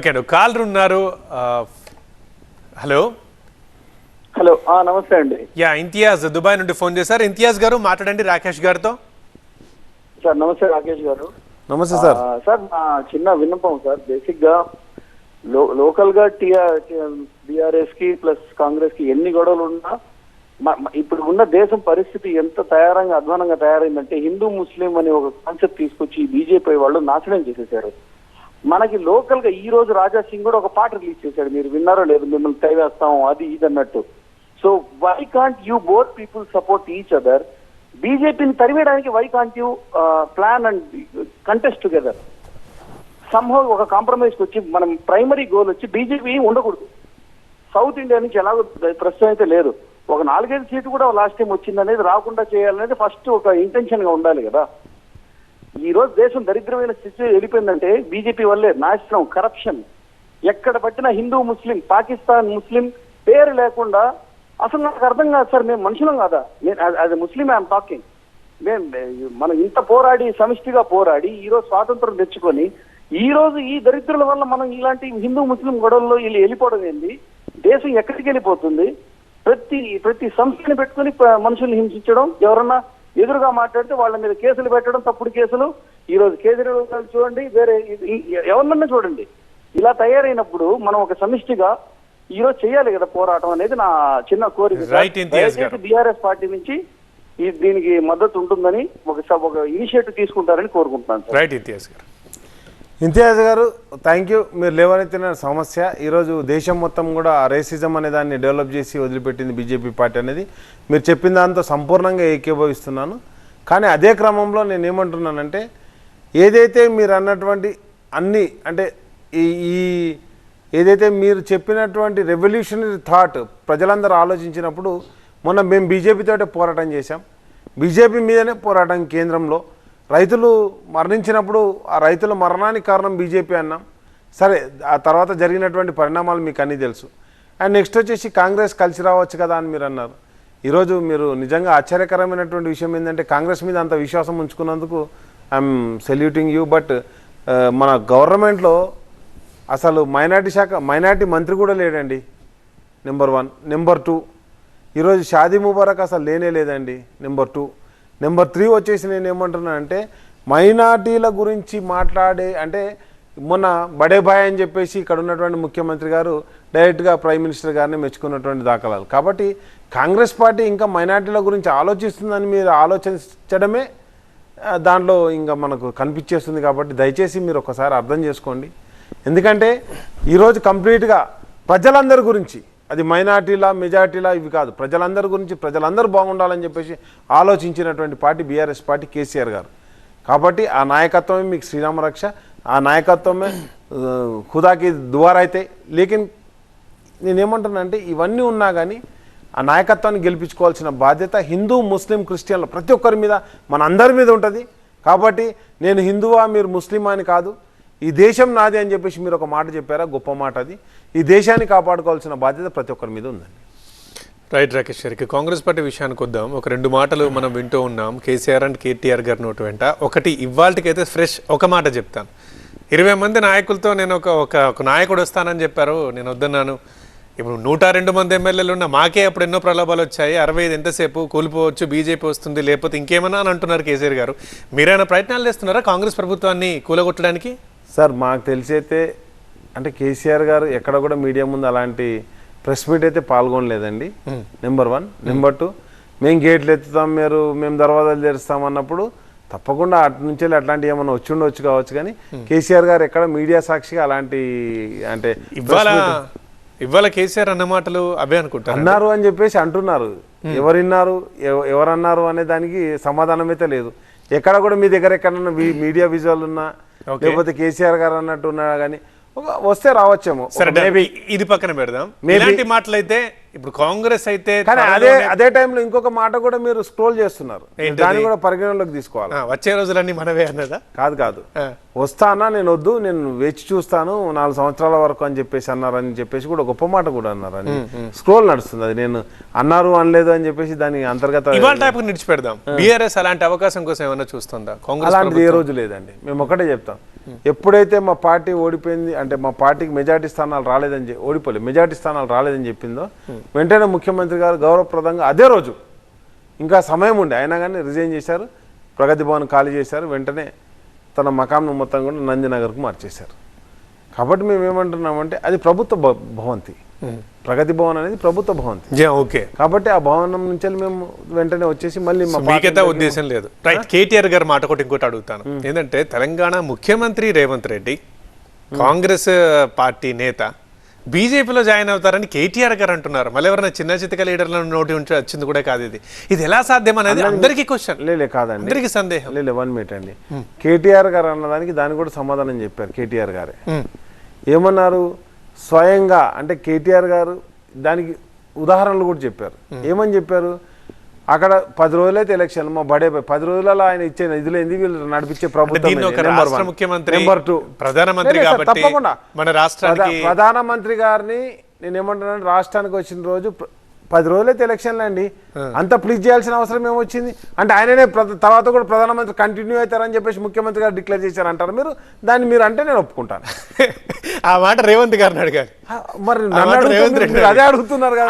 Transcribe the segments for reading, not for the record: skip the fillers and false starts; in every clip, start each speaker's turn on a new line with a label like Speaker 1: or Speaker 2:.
Speaker 1: Okay caller ఉన్నారు. Hello
Speaker 2: hello నమస్తే అండి.
Speaker 1: ఇంతియాజ్ దుబాయ్ నుండి ఫోన్ చేశారు. ఇంతియాజ్ గారు మాట్లాడండి రాకేష్ గారితో.
Speaker 2: సార్ నమస్తే రాకేష్ గారు.
Speaker 3: నమస్తే సార్.
Speaker 2: సార్ నా చిన్న విన్నపం సార్, బేసిక్ గా లోకల్ గా బీఆర్ఎస్ కి ప్లస్ కాంగ్రెస్ కి ఎన్ని గొడవలు ఉన్నా ఇప్పుడు ఉన్న దేశం పరిస్థితి ఎంత అధ్వానంగా తయారైందంటే హిందూ ముస్లిం అనే ఒక కాన్సెప్ట్ తీసుకొచ్చి బీజేపీ వాళ్ళు నాశనం చేసేసారు. మనకి లోకల్ గా ఈ రోజు రాజా సింగ్ కూడా ఒక పాట రిలీజ్ చేశాడు, మీరు విన్నారో లేదు, మిమ్మల్ని తైవేస్తాం అది ఇది అన్నట్టు. So why can't you both people support each other? బీజేపీని తరివేయడానికి why can't you plan and contest together? Somehow ఒక కాంప్రమైజ్ వచ్చి మనం ప్రైమరీ గోల్ వచ్చి బీజేపీ ఉండకూడదు. సౌత్ ఇండియా నుంచి ఎలాగో ప్రస్తుతం అయితే లేదు, ఒక 4-5 సీట్లు కూడా లాస్ట్ టైం వచ్చింది అనేది రాకుండా చేయాలనేది ఫస్ట్ ఒక ఇంటెన్షన్ గా ఉండాలి కదా. ఈ రోజు దేశం దరిద్రమైన స్థితి వెళ్ళిపోయిందంటే బీజేపీ వల్లే. నాశనం, కరప్షన్, ఎక్కడ పట్టినా హిందూ ముస్లిం, పాకిస్తాన్ ముస్లిం పేరు లేకుండా. అసలు నాకు అర్థం కాదు సార్, మేము మనుషులం కాదా? అది ముస్లిం ఐఎమ్ టాకింగ్. మనం ఇంత పోరాడి సమిష్టిగా పోరాడి ఈ రోజు స్వాతంత్రం తెచ్చుకొని ఈ రోజు ఈ దరిద్రుల వల్ల మనం ఇలాంటి హిందూ ముస్లిం గొడవల్లో వీళ్ళు వెళ్ళిపోవడం ఏంది? దేశం ఎక్కడికి వెళ్ళిపోతుంది? ప్రతి సంస్థని పెట్టుకుని మనుషుల్ని హింసించడం, ఎవరన్నా ఎదురుగా మాట్లాడితే వాళ్ళ మీద కేసులు పెట్టడం, తప్పుడు కేసులు. ఈ రోజు కేజ్రీవాల్ చూడండి, వేరే ఎవరినన్నా చూడండి. ఇలా తయారైనప్పుడు మనం ఒక సమిష్టిగా ఈ రోజు చేయాలి కదా పోరాటం అనేది నా చిన్న కోరిక. బీఆర్ఎస్ పార్టీ నుంచి దీనికి మద్దతు ఉంటుందని ఒక ఇనిషియేటివ్ తీసుకుంటారని కోరుకుంటున్నాను.
Speaker 3: ఇంతియాజ్ గారు థ్యాంక్ యూ. మీరు లేవనెత్తిన సమస్య ఈరోజు దేశం మొత్తం కూడా రేసిజం అనే దాన్ని డెవలప్ చేసి వదిలిపెట్టింది బీజేపీ పార్టీ అనేది మీరు చెప్పిన దాంతో సంపూర్ణంగా ఏకీభవిస్తున్నాను. కానీ అదే క్రమంలో నేను ఏమంటున్నానంటే, ఏదైతే మీరు అన్నటువంటి అన్నీ అంటే ఈ ఏదైతే మీరు చెప్పినటువంటి రెవల్యూషనరీ థాట్ ప్రజలందరూ ఆలోచించినప్పుడు, మొన్న మేము బీజేపీతోటే పోరాటం చేశాం. బీజేపీ మీదనే పోరాటం కేంద్రంలో. రైతులు మరణించినప్పుడు ఆ రైతుల మరణానికి కారణం బీజేపీ అన్నాం. సరే, ఆ తర్వాత జరిగినటువంటి పరిణామాలు మీకు అన్నీ తెలుసు. అండ్ నెక్స్ట్ వచ్చేసి కాంగ్రెస్ కలిసి రావచ్చు కదా అని మీరు అన్నారు. ఈరోజు మీరు నిజంగా ఆశ్చర్యకరమైనటువంటి విషయం ఏంటంటే, కాంగ్రెస్ మీద అంత విశ్వాసం ఉంచుకున్నందుకు ఐఎమ్ సెల్యూటింగ్ యూ. బట్ మన గవర్నమెంట్లో అసలు మైనార్టీ మంత్రి కూడా లేడండి. నెంబర్ 1. నెంబర్ 2, ఈరోజు షాదీ ముబారక్ అసలు లేదండి. నెంబర్ 2. నెంబర్ 3 వచ్చేసి నేను ఏమంటున్నానంటే, మైనార్టీల గురించి మాట్లాడే అంటే మొన్న బడే భాయ్ అని చెప్పేసి ఇక్కడ ఉన్నటువంటి ముఖ్యమంత్రి గారు డైరెక్ట్గా ప్రైమ్ మినిస్టర్ గారిని మెచ్చుకున్నటువంటి దాఖలాలు. కాబట్టి కాంగ్రెస్ పార్టీ ఇంకా మైనార్టీల గురించి ఆలోచిస్తుందని మీరు ఆలోచించడమే దాంట్లో ఇంకా మనకు కనిపించేస్తుంది. కాబట్టి దయచేసి మీరు ఒకసారి అర్థం చేసుకోండి. ఎందుకంటే ఈరోజు కంప్లీట్గా ప్రజలందరి గురించి, అది మైనార్టీలా మెజార్టీలా ఇవి కాదు, ప్రజలందరి గురించి ప్రజలందరూ బాగుండాలని చెప్పేసి ఆలోచించినటువంటి పార్టీ బీఆర్ఎస్ పార్టీ, కేసీఆర్ గారు. కాబట్టి ఆ నాయకత్వమే మీకు శ్రీరామ రక్ష, ఆ నాయకత్వమే ఖుదాకి దువారా అయితే. లేకిన్ నేనేమంటున్నా అంటే, ఇవన్నీ ఉన్నా కానీ ఆ నాయకత్వాన్ని గెలిపించుకోవాల్సిన బాధ్యత హిందూ ముస్లిం క్రిస్టియన్లు ప్రతి ఒక్కరి మీద, మన అందరి మీద ఉంటుంది. కాబట్టి నేను హిందువా మీరు ముస్లిమా అని కాదు, ఈ దేశం నాది అని చెప్పేసి మీరు ఒక మాట చెప్పారా, గొప్ప మాట అది. ఈ దేశాన్ని కాపాడుకోవాల్సిన బాధ్యత ప్రతి ఒక్కరి మీద ఉందండి.
Speaker 1: రైట్ రాకేష్ గారికి. కాంగ్రెస్ పార్టీ విషయానికి వద్దాం. ఒక 2 మాటలు మనం వింటూ ఉన్నాం కేసీఆర్ అండ్ కేటీఆర్ గారి నోటి వెంట. ఒకటి ఇవాళకైతే ఫ్రెష్ ఒక మాట చెప్తాను. 20 మంది నాయకులతో నేను ఒక నాయకుడు వస్తానని చెప్పారు, నేను వద్దన్నాను. ఇప్పుడు 102 మంది ఎమ్మెల్యేలు ఉన్న మాకే అప్పుడు ఎన్నో ప్రలోభాలు వచ్చాయి. 65 ఎంతసేపు కూలిపోవచ్చు, బీజేపీ వస్తుంది, లేకపోతే ఇంకేమన్నా అని అంటున్నారు కేసీఆర్ గారు. మీరైనా ప్రయత్నాలు చేస్తున్నారా కాంగ్రెస్ ప్రభుత్వాన్ని కూలగొట్టడానికి?
Speaker 3: సార్ మాకు తెలిసైతే అంటే కేసీఆర్ గారు ఎక్కడ కూడా మీడియా ముందు అలాంటి ప్రెస్ మీట్ అయితే పాల్గొనలేదండి. నెంబర్ 1. నెంబర్ 2, మేము గేట్లు ఎత్తుతాం, మేము దర్వాజాలు తెరుస్తాం అన్నప్పుడు తప్పకుండా అటు నుంచి అట్లాంటివి ఏమైనా వచ్చి కావచ్చు. కానీ కేసీఆర్ గారు ఎక్కడ మీడియా సాక్షిగా అలాంటి అంటే
Speaker 1: ఇవాళ కేసీఆర్ అన్న మాటలు అవే అనుకుంటారు
Speaker 3: అన్నారు అని చెప్పేసి అంటున్నారు. ఎవరన్నారు అనే దానికి సమాధానం అయితే లేదు. ఎక్కడ కూడా మీ దగ్గర ఎక్కడన్నా మీడియా విజువల్ ఉన్నా, లేకపోతే కేసీఆర్ గారు అన్నట్టు ఉన్నా కానీ వస్తే రావచ్చేమో.
Speaker 1: ఇది పక్కన పెడదాం. ఇలాంటి మాటలైతే ఇప్పుడు కాంగ్రెస్ అయితే
Speaker 3: కానీ అదే టైంలో ఇంకొక మాట కూడా మీరు స్క్రోల్ చేస్తున్నారు, దాన్ని కూడా పరిగణలోకి తీసుకోవాలి.
Speaker 1: వచ్చే రోజులన్నీ మనవే అన్నదా?
Speaker 3: కాదు వస్తానా, నేను వద్దు, నేను వేచి చూస్తాను 4 సంవత్సరాల వరకు అని చెప్పేసి అన్నారని చెప్పేసి కూడా గొప్ప మాట కూడా అన్నారని స్క్రోల్ నడుస్తుంది. అది నేను అన్నారు అనలేదు అని చెప్పేసి దాని అంతర్గత
Speaker 1: ఇవాళ టైప్ నిడిచిపెడదాం. బీఆర్ఎస్ అలాంటి అవకాశం కోసం ఏమన్నా చూస్తుందా? కాంగ్రెస్
Speaker 3: అలాంటిది ఏ రోజు లేదండి. మేము ఒకటే చెప్తాం, ఎప్పుడైతే మా పార్టీ ఓడిపోయింది అంటే మా పార్టీకి మెజార్టీ స్థానాలు రాలేదని ఓడిపోలేదు మెజార్టీ స్థానాలు రాలేదని చెప్పిందో వెంటనే ముఖ్యమంత్రి గారు గౌరవప్రదంగా అదే రోజు, ఇంకా సమయం ఉండే అయినా కానీ రిజైన్ చేశారు, ప్రగతి భవన్ ఖాళీ చేశారు, వెంటనే తన మకాంను మొత్తం కూడా నందినగర్కు మార్చేశారు. కాబట్టి మేము ఏమంటున్నామంటే అది ప్రభుత్వ భవంతి, ప్రగతి భవన్ అనేది ప్రభుత్వ భవంతి.
Speaker 1: ఓకే,
Speaker 3: కాబట్టి ఆ భవనం నుంచి మేము వెంటనే వచ్చేసి మళ్ళీ
Speaker 1: మీకైతే ఉద్దేశం లేదు. రైట్, కేటీఆర్ గారు మాట ఒకటి ఇంకోటి అడుగుతాను. ఏంటంటే తెలంగాణ ముఖ్యమంత్రి రేవంత్ రెడ్డి కాంగ్రెస్ పార్టీ నేత బీజేపీలో జాయిన్ అవుతారని కేటీఆర్ గారు అంటున్నారు. మళ్ళీ ఎవరైనా చిన్న చితక లీడర్ల నోటి నుంచి వచ్చింది కూడా కాదు. ఇది ఎలా సాధ్యం అనేది అందరికీ క్వశ్చన్.
Speaker 3: కాదండి,
Speaker 1: అందరికీ సందేహం.
Speaker 3: 1 మినిట్ అండి. కేటీఆర్ గారు అన్నదానికి దానికి కూడా సమాధానం చెప్పారు. కేటీఆర్ గారే ఏమన్నారు, స్వయంగా అంటే కేటీఆర్ గారు దానికి ఉదాహరణలు కూడా చెప్పారు. ఏమని చెప్పారు, అక్కడ 10 రోజులైతే ఎలక్షన్, మా బడే 10 రోజులలో ఆయన ఇచ్చే నిధులేంది, వీళ్ళు నడిపించే ప్రభుత్వం.
Speaker 1: ముఖ్యమంత్రి
Speaker 3: నెంబర్ 2
Speaker 1: ప్రధానమంత్రి
Speaker 3: తప్పకుండా
Speaker 1: మన రాష్ట్రానికి
Speaker 3: ప్రధానమంత్రి గారిని నేను ఏమంటున్నాను, రాష్ట్రానికి వచ్చిన రోజు 10 రోజులైతే ఎలక్షన్లు అండి, అంత ప్లీజ్ చేయాల్సిన అవసరం ఏమొచ్చింది అంటే ఆయననే తర్వాత కూడా ప్రధానమంత్రి కంటిన్యూ అవుతారని చెప్పేసి ముఖ్యమంత్రి గారు డిక్లేర్ చేశారంటారు. దాన్ని మీరు అంటే నేను ఒప్పుకుంటాను.
Speaker 1: ఆ మాట రేవంత్ గారిని అడగాలి.
Speaker 3: మరి అదే అడుగుతున్నారు కదా.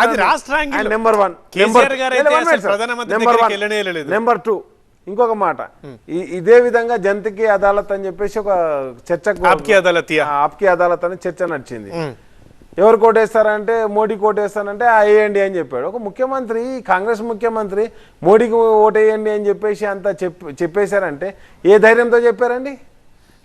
Speaker 3: నెంబర్ 1. నెంబర్ 2 ఇంకొక మాట, ఇదే విధంగా జంతకి అదాలత్ అని చెప్పేసి ఒక చర్చ, ఆప్కి అదాలత్ అని చర్చ నడిచింది. ఎవరు కోటేస్తారంటే మోడీ కోటేస్తానంటే వేయండి అని చెప్పాడు. ఒక ముఖ్యమంత్రి, కాంగ్రెస్ ముఖ్యమంత్రి మోడీకి ఓటేయండి అని చెప్పేసి అంతా చెప్పేశారంటే ఏ ధైర్యంతో చెప్పారండి?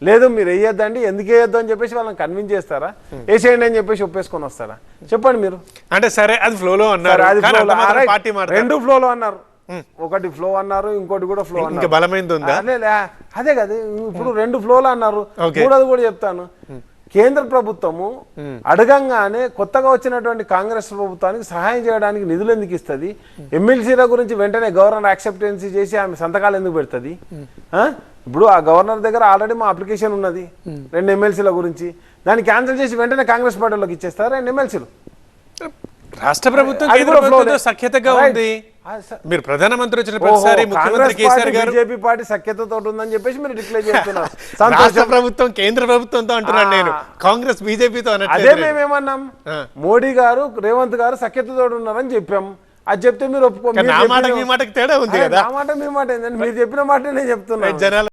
Speaker 3: లేదు మీరు వేయొద్దండి, ఎందుకు వేయొద్దు అని చెప్పేసి వాళ్ళని కన్విన్స్ చేస్తారా? వేసేయండి అని చెప్పేసి ఒప్పేసుకొని వస్తారా? చెప్పండి మీరు.
Speaker 1: అంటే సరే అది ఫ్లోలో అన్నారు,
Speaker 3: 2 ఫ్లోలో అన్నారు. ఒకటి ఫ్లో అన్నారు, ఇంకోటి కూడా ఫ్లో అన్నారు.
Speaker 1: బలమైంది ఉందా?
Speaker 3: అదే కదా, ఇప్పుడు 2 ఫ్లోలు అన్నారు. మూడోది కూడా చెప్తాను, కేంద్ర ప్రభుత్వము అడగంగానే కొత్తగా వచ్చినటువంటి కాంగ్రెస్ ప్రభుత్వానికి సహాయం చేయడానికి నిధులు ఎందుకు ఇస్తుంది? ఎమ్మెల్సీల గురించి వెంటనే గవర్నర్ యాక్సెప్టెన్సీ చేసి ఆమె సంతకాలు ఎందుకు పెడుతుంది? ఇప్పుడు ఆ గవర్నర్ దగ్గర ఆల్రెడీ మా అప్లికేషన్ ఉన్నది 2 ఎమ్మెల్సీల గురించి, దాన్ని క్యాన్సిల్ చేసి వెంటనే కాంగ్రెస్ పార్టీలోకి ఇచ్చేస్తారు 2 ఎమ్మెల్సీలు.
Speaker 1: రాష్ట్ర ప్రభుత్వం సఖ్యతగా ఉంది. మీరు ప్రధానమంత్రి వచ్చిన ప్రతిసారి ముఖ్యమంత్రి కేసీఆర్ గారు
Speaker 3: బీజేపీ పార్టీ సఖ్యతతో ఉందని చెప్పేసి మీరు డిక్లేర్ చేస్తున్నారు.
Speaker 1: రాష్ట్ర ప్రభుత్వం కేంద్ర ప్రభుత్వంతో అంటున్నాను నేను, కాంగ్రెస్ బీజేపీతో
Speaker 3: అదే మేమేమన్నాం, మోడీ గారు రేవంత్ గారు సఖ్యతతో ఉన్నారని చెప్పాం. అది చెప్తే మీరు ఒప్పుకో.
Speaker 1: మీ మాటకి తేడా ఉంది కదా.
Speaker 3: ఆ మాట మీ మాట ఏంటంటే మీరు చెప్పిన మాట నేను చెప్తున్నాను.